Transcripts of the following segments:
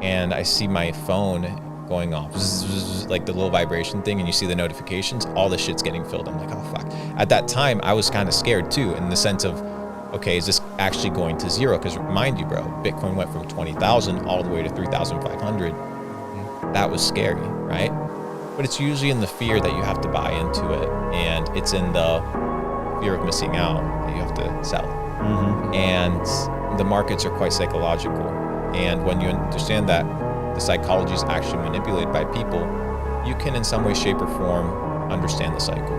and I see my phone going off, like the little vibration thing, and you see the notifications, all the shit's getting filled. I'm like, oh fuck. At that time, I was kind of scared too, in the sense of, okay, is this actually going to zero? Because mind you, bro, Bitcoin went from 20,000 all the way to 3,500. That was scary, right? But it's usually in the fear that you have to buy into it, and it's in the fear of missing out that you have to sell. And the markets are quite psychological. And when you understand that the psychology is actually manipulated by people, you can in some way, shape, or form understand the cycle.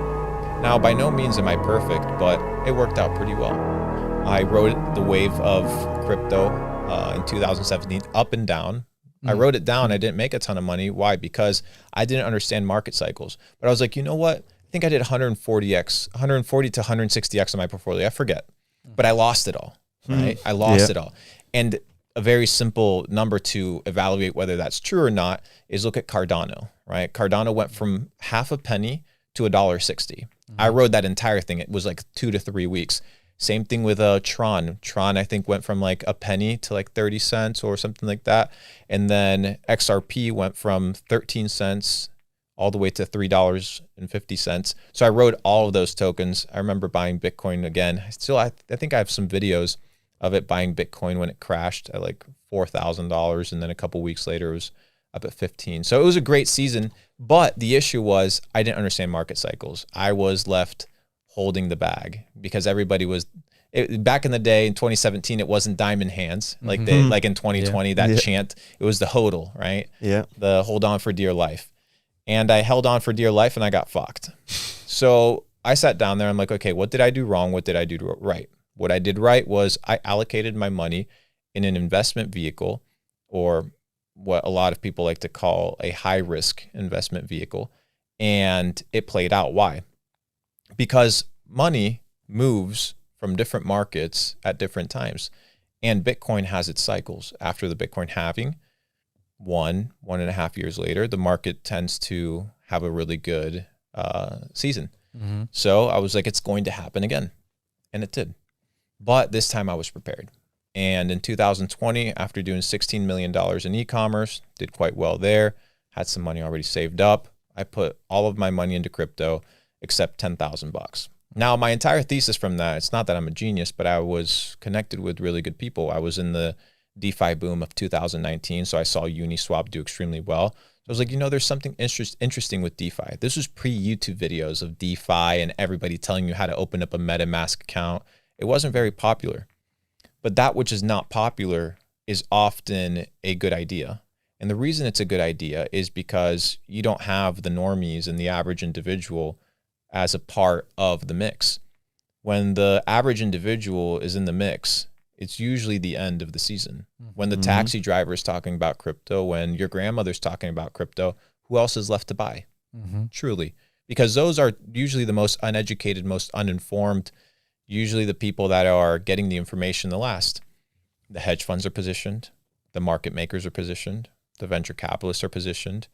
Now, by no means am I perfect, but it worked out pretty well. I rode the wave of crypto in 2017, up and down. I wrote it down. I didn't make a ton of money. Why? Because I didn't understand market cycles. But I was like, you know what? I think I did 140 to 160x on my portfolio. I forget. But I lost it all, right? I lost it all. And a very simple number to evaluate whether that's true or not is look at Cardano, right? Cardano went from half a penny to $1.60. I rode that entire thing. It was like 2 to 3 weeks. Same thing with Tron. Tron, I think, went from like a penny to like 30 cents or something like that. And then XRP went from 13 cents all the way to $3.50. So I rode all of those tokens. I remember buying Bitcoin again. I think I have some videos of it buying Bitcoin when it crashed at like $4,000. And then a couple weeks later, it was up at 15. So it was a great season. But the issue was I didn't understand market cycles. I was left holding the bag because everybody was back in the day in 2017, it wasn't diamond hands like like in 2020, that chant, it was the hodl, right? Yeah. The hold on for dear life. And I held on for dear life and I got fucked. So I sat down there. I'm like, okay, what did I do wrong? What did I do right? What I did right was I allocated my money in an investment vehicle, or what a lot of people like to call a high risk investment vehicle. And it played out. Why? Because money moves from different markets at different times. And Bitcoin has its cycles. After the Bitcoin halving, 1.5 years later, the market tends to have a really good season. So I was like, it's going to happen again. And it did. But this time I was prepared. And in 2020, after doing $16 million in e-commerce, did quite well there, had some money already saved up. I put all of my money into crypto except $10,000. Now, my entire thesis from that, it's not that I'm a genius, but I was connected with really good people. I was in the DeFi boom of 2019, so I saw Uniswap do extremely well. I was like, you know, there's something interesting with DeFi. This was pre-YouTube videos of DeFi and everybody telling you how to open up a MetaMask account. It wasn't very popular. But that which is not popular is often a good idea. And the reason it's a good idea is because you don't have the normies and the average individual as a part of the mix. When the average individual is in the mix, it's usually the end of the season. When the taxi driver is talking about crypto, when your grandmother's talking about crypto, who else is left to buy? Truly. Because those are usually the most uneducated, most uninformed, usually the people that are getting the information the last. The hedge funds are positioned. The market makers are positioned. The venture capitalists are positioned.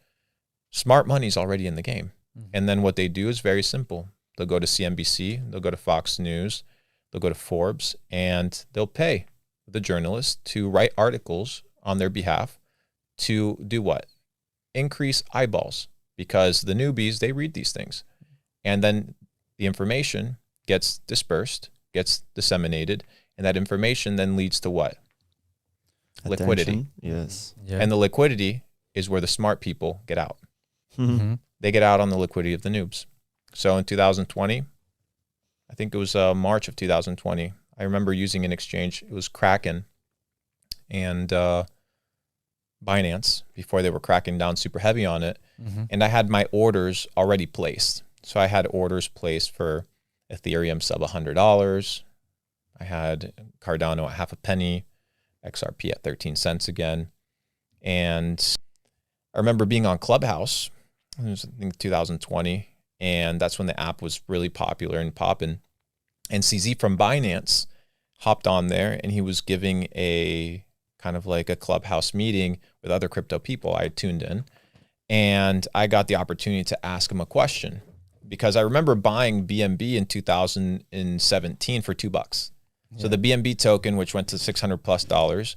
Smart money's already in the game. And then what they do is very simple. They'll go to CNBC, they'll go to Fox News, they'll go to Forbes, and they'll pay the journalists to write articles on their behalf to do what? Increase eyeballs, because the newbies, they read these things. And then the information gets dispersed, gets disseminated, and that information then leads to what? Attention. Liquidity. Yes. Yeah. And the liquidity is where the smart people get out. They get out on the liquidity of the noobs. So in 2020, I think it was March of 2020, I remember using an exchange. It was Kraken and Binance before they were cracking down super heavy on it. And I had my orders already placed. So I had orders placed for Ethereum sub $100. I had Cardano at half a penny, XRP at 13 cents again. And I remember being on Clubhouse, it was, I think, 2020. And that's when the app was really popular and popping. And CZ from Binance hopped on there and he was giving a kind of like a Clubhouse meeting with other crypto people. I tuned in and I got the opportunity to ask him a question because I remember buying BNB in 2017 for $2. So the BNB token, which went to $600+,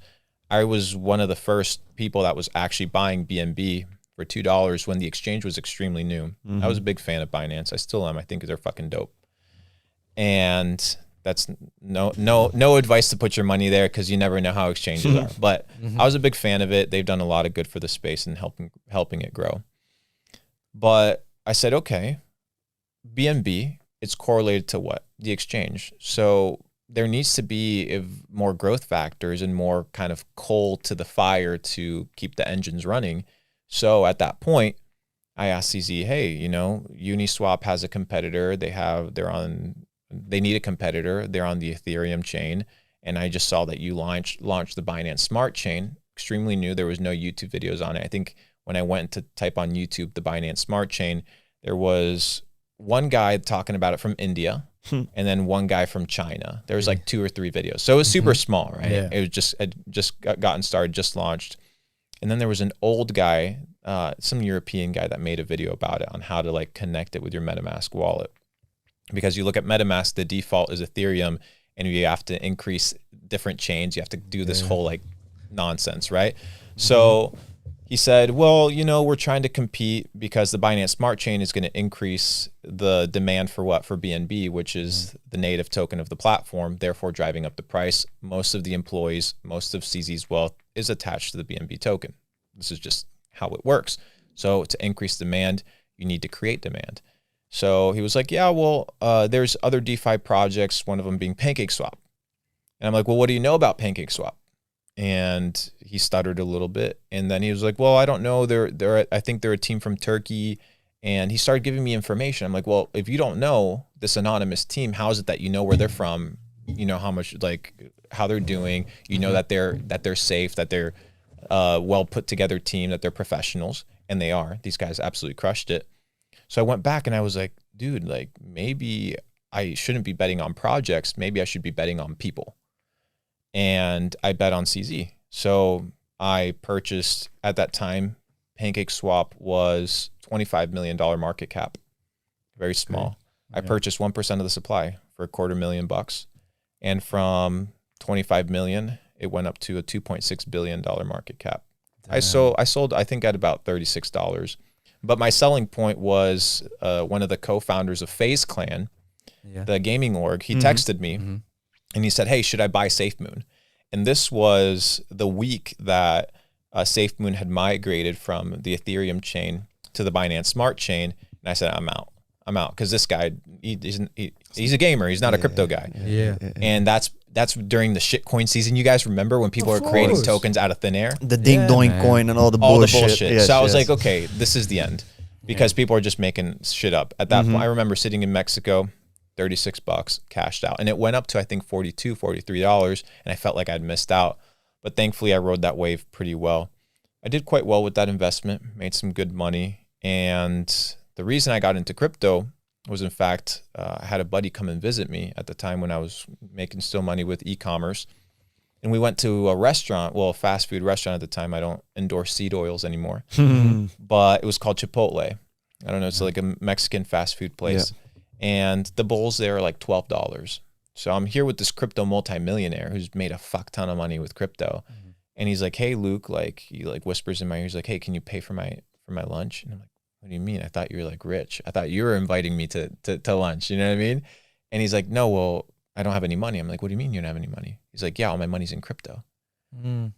I was one of the first people that was actually buying BNB for $2 when the exchange was extremely new. I was a big fan of Binance. I still am. I think they're fucking dope. And that's no advice to put your money there because you never know how exchanges are. But I was a big fan of it. They've done a lot of good for the space and helping it grow. But I said, okay, BNB, it's correlated to what? The exchange. So there needs to be more growth factors and more kind of coal to the fire to keep the engines running. So at that point, I asked CZ, hey, you know, Uniswap has a competitor. They need a competitor. They're on the Ethereum chain. And I just saw that you launched the Binance Smart Chain, extremely new. There was no YouTube videos on it. I think when I went to type on YouTube, the Binance Smart Chain, there was one guy talking about it from India and then one guy from China. There was like 2 or 3 videos. So it was super small, right? Yeah. It was just gotten started, just launched. And then there was an old guy, some European guy that made a video about it on how to like connect it with your MetaMask wallet. Because you look at MetaMask, the default is Ethereum and you have to increase different chains. You have to do this whole like nonsense, right? So he said, well, you know, we're trying to compete because the Binance Smart Chain is going to increase the demand for what? For BNB, which is the native token of the platform, therefore driving up the price. Most of the employees, most of CZ's wealth is attached to the BNB token. This is just how it works. So to increase demand, you need to create demand. So he was like, yeah, well, there's other DeFi projects, one of them being PancakeSwap. And I'm like, well, what do you know about PancakeSwap? And he stuttered a little bit. And then he was like, well, I don't know. I think they're a team from Turkey. And he started giving me information. I'm like, well, if you don't know this anonymous team, how is it that you know where they're from? You know how much, like how they're doing, you know that they're safe, that they're well put together team, that they're professionals. And they are. These guys absolutely crushed it. So I went back and I was like, dude, like maybe I shouldn't be betting on projects. Maybe I should be betting on people. And I bet on CZ. So I purchased, at that time, PancakeSwap was $25 million market cap, very small. Okay. I purchased 1% of the supply for $250,000. And from 25 million, it went up to a $2.6 billion market cap. Damn. I sold, I think at about $36. But my selling point was one of the co-founders of FaZe Clan, the gaming org. He texted me and he said, hey, should I buy SafeMoon? And this was the week that SafeMoon had migrated from the Ethereum chain to the Binance Smart Chain. And I said, I'm out. Because this guy, he's a gamer. He's not a crypto guy. And that's during the shitcoin season. You guys remember when people were creating tokens out of thin air? The ding doing coin and all the bullshit. Yes, so I was like, okay, this is the end. Because people are just making shit up. At that point, I remember sitting in Mexico, $36, cashed out. And it went up to, I think, $42, $43. And I felt like I'd missed out. But thankfully, I rode that wave pretty well. I did quite well with that investment, made some good money. And the reason I got into crypto was, in fact, I had a buddy come and visit me at the time when I was making still money with e-commerce. And we went to a restaurant, well, a fast food restaurant at the time. I don't endorse seed oils anymore. But it was called Chipotle. I don't know. It's like a Mexican fast food place. And the bowls there are like $12. So I'm here with this crypto multimillionaire who's made a fuck ton of money with crypto. And he's like, hey, Luke, like he like whispers in my ear. He's like, hey, can you pay for my lunch? And I'm like, what do you mean? I thought you were like rich. I thought you were inviting me to lunch. You know what I mean? And he's like, no, well, I don't have any money. I'm like, what do you mean you don't have any money? He's like, yeah, all my money's in crypto. And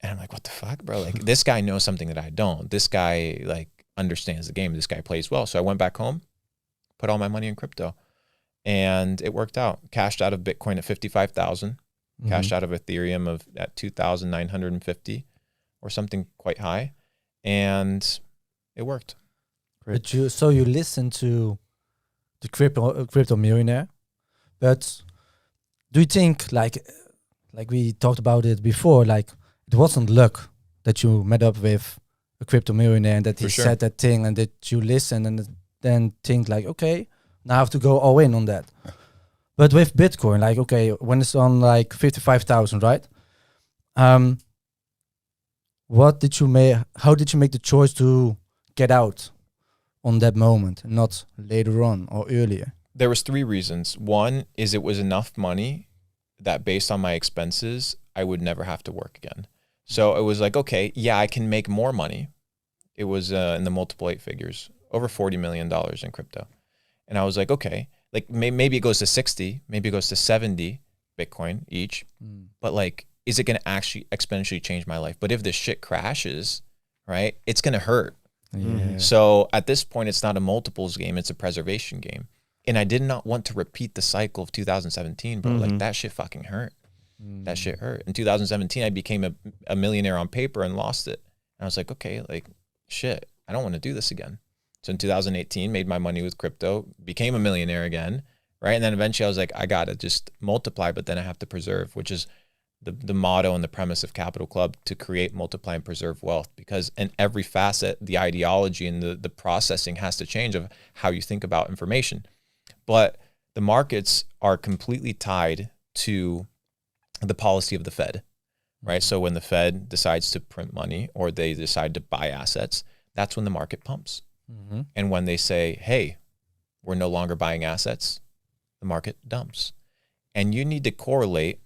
I'm like, what the fuck, bro? Like this guy knows something that I don't. This guy like understands the game. This guy plays well. So I went back home, put all my money in crypto, and it worked out. Cashed out of Bitcoin at 55,000. Cashed out of Ethereum at 2,950 or something quite high. And it worked. But you listen to the crypto millionaire, but do you think like we talked about it before, like it wasn't luck that you met up with a crypto millionaire and that he said that thing and that you listen and then think like, okay, now I have to go all in on that. But with Bitcoin, like, okay, when it's on like 55,000, right? How did you make the choice to get out on that moment, not later on or earlier? There was 3 reasons. One is it was enough money that based on my expenses, I would never have to work again. So it was like, okay, yeah, I can make more money. It was in the multiple 8 figures, over $40 million in crypto. And I was like, okay, like maybe it goes to 60, maybe it goes to 70 Bitcoin each, but like, is it going to actually exponentially change my life? But if this shit crashes, right, it's going to hurt. Yeah. So at this point, it's not a multiples game, it's a preservation game. And I did not want to repeat the cycle of 2017, bro. Like that shit fucking hurt. That shit hurt. In 2017, I became a millionaire on paper and lost it. And I was like, okay, like shit, I don't want to do this again. So in 2018, made my money with crypto, became a millionaire again, right? And then eventually I was like, I got to just multiply, but then I have to preserve, which is the motto and the premise of Capital Club, to create, multiply, and preserve wealth. Because in every facet, the ideology and the processing has to change of how you think about information. But the markets are completely tied to the policy of the Fed, right? So when the Fed decides to print money or they decide to buy assets, that's when the market pumps. And when they say, hey, we're no longer buying assets, the market dumps. And you need to correlate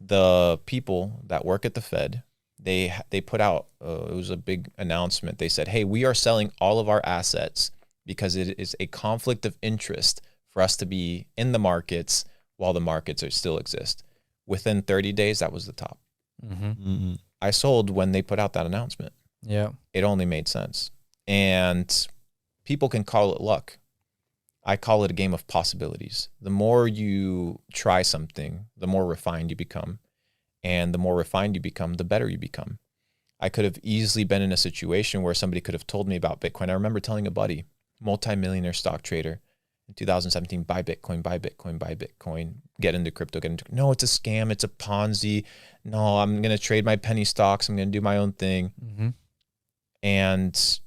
the people that work at the Fed. They put out, it was a big announcement. They said, hey, we are selling all of our assets because it is a conflict of interest for us to be in the markets while the markets are still exist. Within 30 days, that was the top. I sold when they put out that announcement. Yeah. It only made sense. And people can call it luck. I call it a game of possibilities. The more you try something, the more refined you become. And the more refined you become, the better you become. I could have easily been in a situation where somebody could have told me about Bitcoin. I remember telling a buddy, multi-millionaire stock trader in 2017, buy Bitcoin, buy Bitcoin, buy Bitcoin, get into crypto, no, it's a scam, it's a Ponzi. No, I'm going to trade my penny stocks. I'm going to do my own thing. And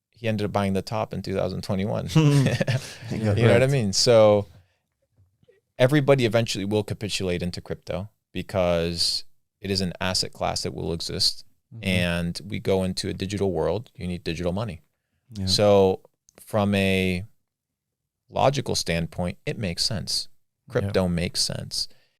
he ended up buying the top in 2021. You know what I mean? So everybody eventually will capitulate into crypto because it is an asset class that will exist. And we go into a digital world. You need digital money. So from a logical standpoint, it makes sense. Crypto makes sense.